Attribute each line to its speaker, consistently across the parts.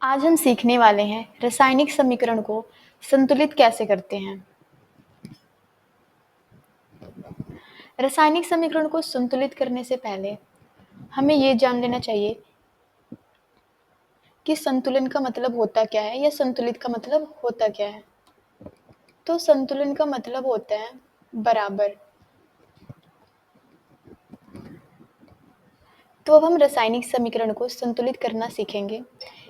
Speaker 1: आज हम सीखने वाले हैं रासायनिक समीकरण को संतुलित कैसे करते हैं। रासायनिक समीकरण को संतुलित करने से पहले हमें ये जान लेना चाहिए कि संतुलन का मतलब होता क्या है या संतुलित का मतलब होता क्या है। तो संतुलन का मतलब होता है बराबर। तो अब हम रासायनिक समीकरण को संतुलित करना सीखेंगे।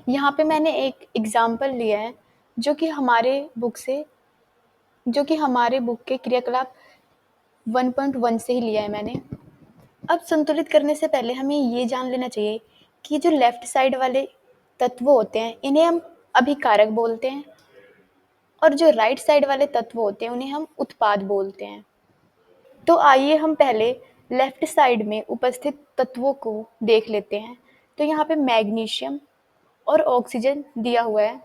Speaker 1: यहाँ पे मैंने एक एग्जाम्पल लिया है जो कि हमारे बुक के क्रियाकलाप 1.1 से ही लिया है मैंने। अब संतुलित करने से पहले हमें ये जान लेना चाहिए कि जो लेफ्ट साइड वाले तत्व होते हैं इन्हें हम अभिकारक बोलते हैं और जो राइट साइड वाले तत्व होते हैं उन्हें हम उत्पाद बोलते हैं। तो आइए हम पहले लेफ्ट साइड में उपस्थित तत्वों को देख लेते हैं। तो यहाँ पे मैग्नीशियम और ऑक्सीजन दिया हुआ है।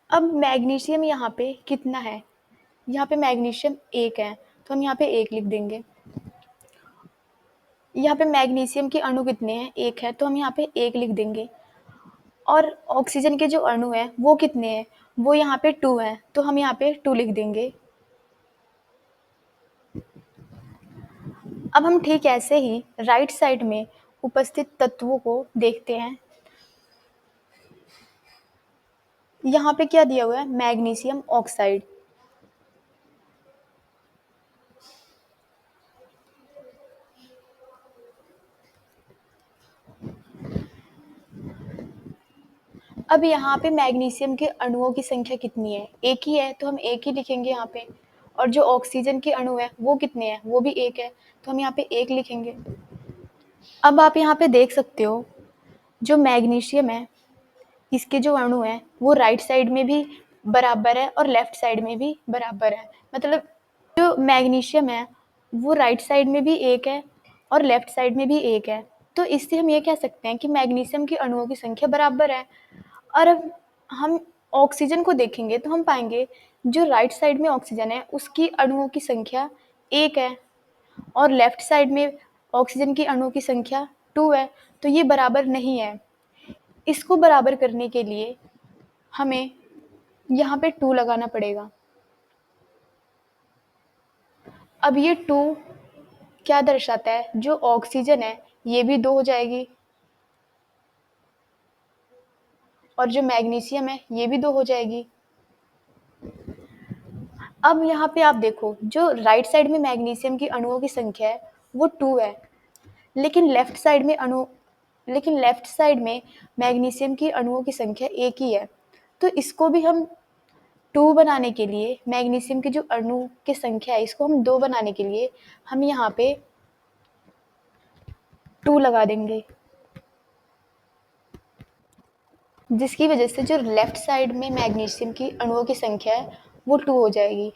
Speaker 1: अब मैग्नीशियम यहाँ पे कितना है? यहाँ पे मैग्नीशियम 1 है, तो हम यहाँ पे 1 लिख देंगे। यहाँ पे मैग्नीशियम के अणु कितने हैं? 1 है, तो हम यहाँ पे 1 लिख देंगे। और ऑक्सीजन के जो अणु हैं वो कितने हैं? वो यहाँ पे 2 हैं, तो हम यहाँ पे 2 लिख देंगे। अब हम ठीक ऐसे ही राइट साइड में उपस्थित तत्वों को देखते हैं। यहाँ पे क्या दिया हुआ है? Magnesium oxide. अब यहाँ पे मैग्नीशियम के अणुओं की संख्या कितनी है? 1 ही है, तो हम 1 ही लिखेंगे यहाँ पे। और जो ऑक्सीजन के अणु है वो कितने हैं? वो भी 1 है, तो हम यहाँ पे 1 लिखेंगे। अब आप यहाँ पे देख सकते हो जो मैग्नीशियम है इसके जो अणु हैं वो राइट साइड में भी बराबर है और लेफ्ट साइड में भी बराबर है। मतलब जो मैग्नीशियम है वो राइट साइड में भी 1 है और लेफ्ट साइड में भी 1 है। तो इससे हम ये कह सकते हैं कि मैग्नीशियम के अणुओं की संख्या बराबर है। और अब हम ऑक्सीजन को देखेंगे तो हम पाएंगे जो राइट साइड में ऑक्सीजन है उसकी अणुओं की संख्या 1 है और लेफ्ट साइड में ऑक्सीजन की अणुओं की संख्या 2 है। तो ये बराबर नहीं है। इसको बराबर करने के लिए हमें यहाँ पे 2 लगाना पड़ेगा। अब ये 2 क्या दर्शाता है? जो ऑक्सीजन है ये भी 2 हो जाएगी और जो मैग्नीशियम है ये भी 2 हो जाएगी। अब यहाँ पे आप देखो जो राइट साइड में मैग्नीशियम की अणुओं की संख्या है वो 2 है, लेकिन लेफ्ट साइड में मैग्नीशियम की अणुओं की संख्या 1 ही है। तो इसको भी हम 2 बनाने के लिए, मैग्नीशियम की जो अणु की संख्या है इसको हम 2 बनाने के लिए हम यहाँ पे 2 लगा देंगे, जिसकी वजह से जो लेफ्ट साइड में मैग्नीशियम की अणुओं की संख्या है वो 2 हो जाएगी।